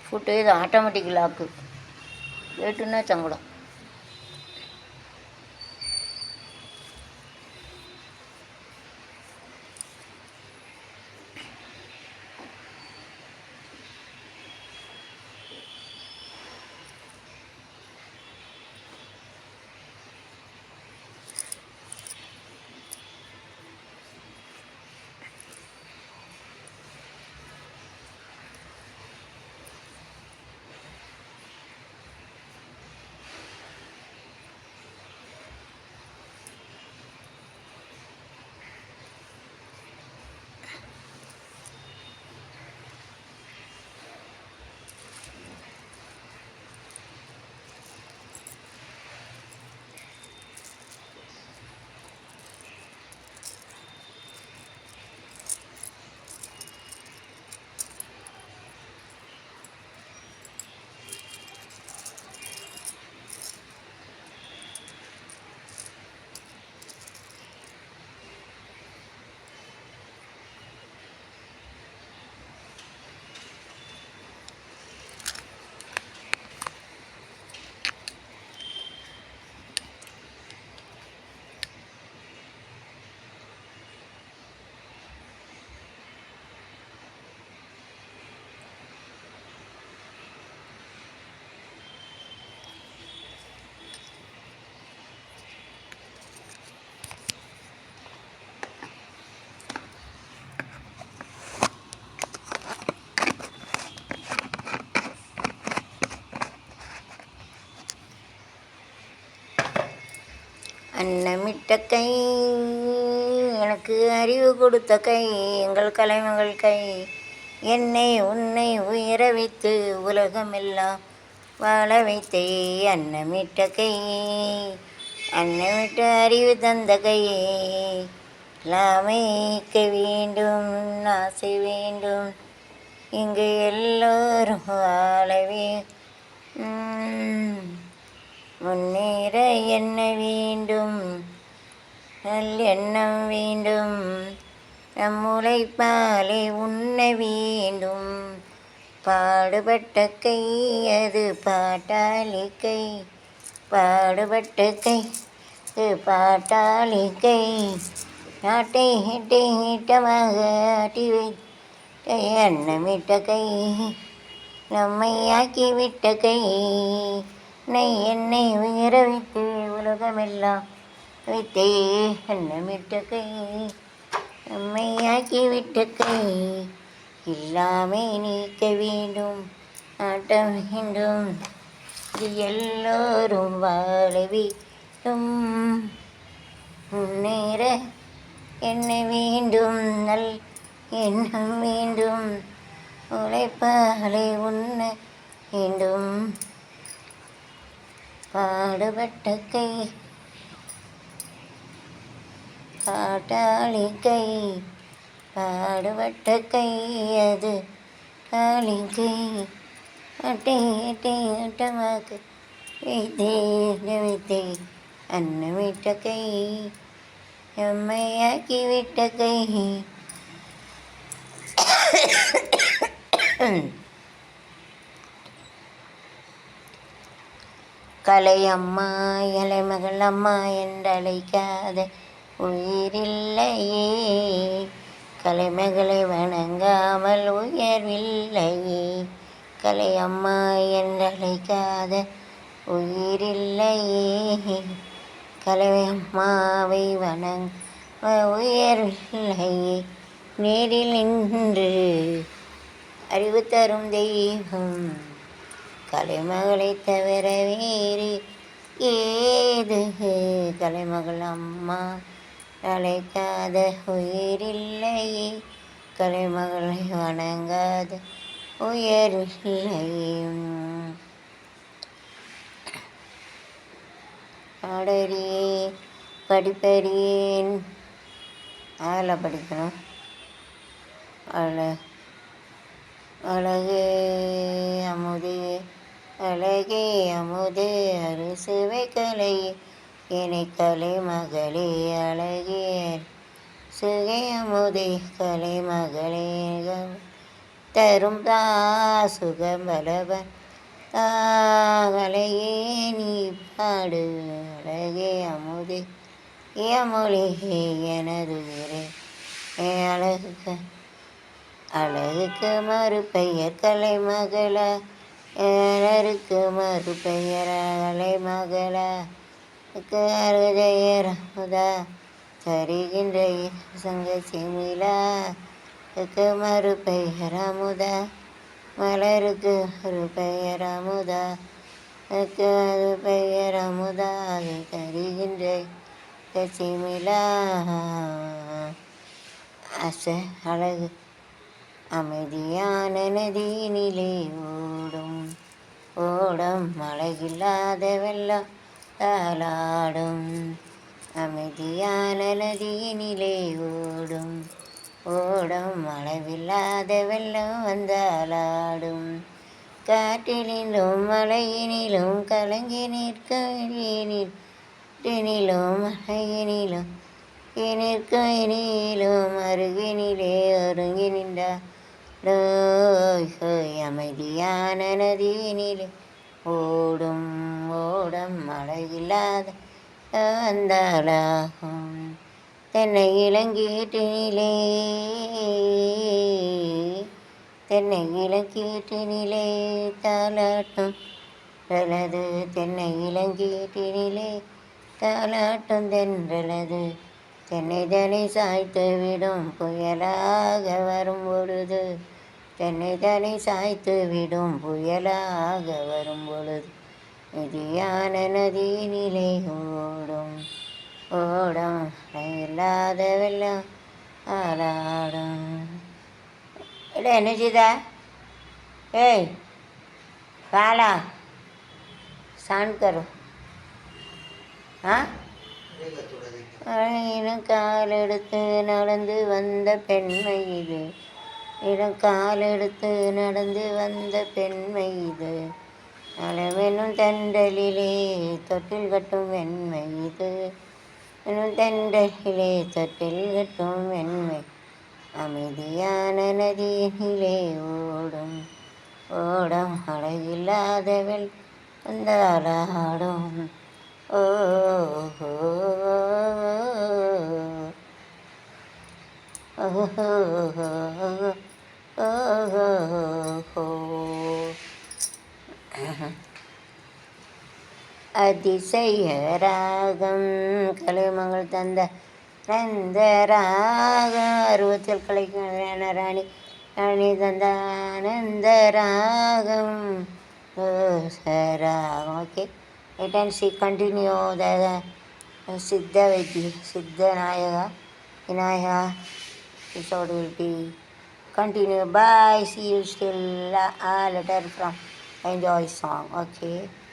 Foot ఏదో automatic lock ఏటున్నా చంగడం. அன்னமிட்ட கை எனக்கு அறிவு கொடுத்த கை எங்கள் கலைமகள் கை என்னை உன்னை உயர வைத்து உலகமெல்லாம் வாழ வைத்தே அன்னமிட்ட கை அன்னமிட்ட அறிவு தந்த கை எல்லாமேக்க வேண்டும் ஆசை வேண்டும் இங்கு எல்லோரும் வாழவே முன்னேற என்ன வேண்டும் நல் எண்ணம் வேண்டும் நம் உழைப்பாலே உண்ண வேண்டும் பாடுபட்ட கை அது பாட்டாளி கை பாடுபட்ட கை அது பாட்டாளி கை நாட்டை ஈட்டமாக ஆட்டி வைத்த அன்னமிட்ட கை நம்மை ஆக்கிவிட்ட கை என்னை உயர வைத்து உலகமெல்லாம் வைத்தே அன்னமிட்ட கை நம்மை ஆக்கிவிட்ட கை எல்லாமே நீக்க வேண்டும் ஆட்ட வேண்டும் எல்லோரும் வாழ வேண்டும் முன்னேற என்ன வேண்டும் நல் எண்ணம் வேண்டும் உழைப்பாலை உண்ண வேண்டும் பாடுபட்ட கை பாட்டாளி கை பாடுபட்ட கை அது காளி கை அட்டமாக வைத்தே அன்னமிட்ட கை எம்மையாக்கிவிட்ட கை கலையம்மா இலைமகள் அம்மா என்றழைக்காத உயிரில்லையே கலைமகளை வணங்காமல் உயர்வில்லையே கலையம்மா என்றழைக்காத உயிரில்லையே கலையம்மாவை வணங்க உயர்வில்லையே நேரில் நின்று அறிவு தரும் தெய்வம் கலைமகளை தவிர வேறு ஏது கலைமகள் அம்மா அழைக்காத உயிரில்லையே கலைமகளை வணங்காத உயர்வில்லையே பாடறியேன் படிப்பறியேன் அதில் படிக்கணும் அழகே அமுதே அழகே அமுதே அறுசுவை கலை என்னை கலை மகளே அழகே சுகை அமுதே கலை மகளே தரும் தா சுகபலவன் தாகலையே நீ பாடு அழகே அமுதே மொழி எனது உயிரே அழகுக்கு அழகுக்கு மறுபெயர் கலைமகளா அழகுக்கு மறுபெயர் கலைமகளா அருஜெயர் அமுதா தருகின்ற சங்க சிமிழா மறுபெயர் அமுதா மலருக்கு ஒரு பெயர் அமுதா அது பெயர் அமுதா அது தருகின்ற சிமிழா அழகு அமைதியான நதியினிலே ஓடும் ஓடும் அழகில்லாத வெள்ளம் தாளாடும் அமைதியான நதியினிலே ஓடும் ஓடும் அளவில்லாத வெள்ளம் வந்தாலாடும் காற்றினிலும் மலையினிலும் கலங்கி நிற்கினிலும் மலையினிலும் நிற்கினிலும் அருகினிலே ஒருங்கி நின்றாய் அமைதியான நதியினிலே ஓடும் ஓடும் அழகில்லாத வந்தாலாகும் தென்னை இளங்கீட்டினிலே தாலாட்டும் தென்றலது தென்னை இளங்கீட்டினிலே தாலாட்டும் தென்றலது தென்னை சாய்த்து விடும் புயலாக வரும் பொழுது தென்னை சாய்த்து விடும் புயலாக வரும் பொழுது நிதியான நதியினிலே ஓடும் ஓடும் இல்லாத வெள்ளம் ஆளாடும் என்ன செய்தா ஏய் பாலா சான் கரோ காலெடுத்து நடந்து வந்த பெண்மை இது காலெடுத்து நடந்து வந்த பெண்மை இது அளவெனும் தென்றலிலே தொட்டில் கட்டும் வெண்மை இது தென்றலிலே தொட்டில் கட்டும் வெண்மை அமைதியான நதியினிலே ஓடும் ஓடும் அழகில்லாதவள் வந்தாளாடும் ஓ அதிசய ராகம் கலைமகள் தந்த நந்த ராகம் அருவத்தில் கலைக்கும் ராணி ராணி தந்த ஆனந்த ராகம் ராகம் okay let and see continue the Siddha Vaidya Siddha Nayaka Vinayaka episode will be continue. Bye, see you still letter from enjoy song. Okay.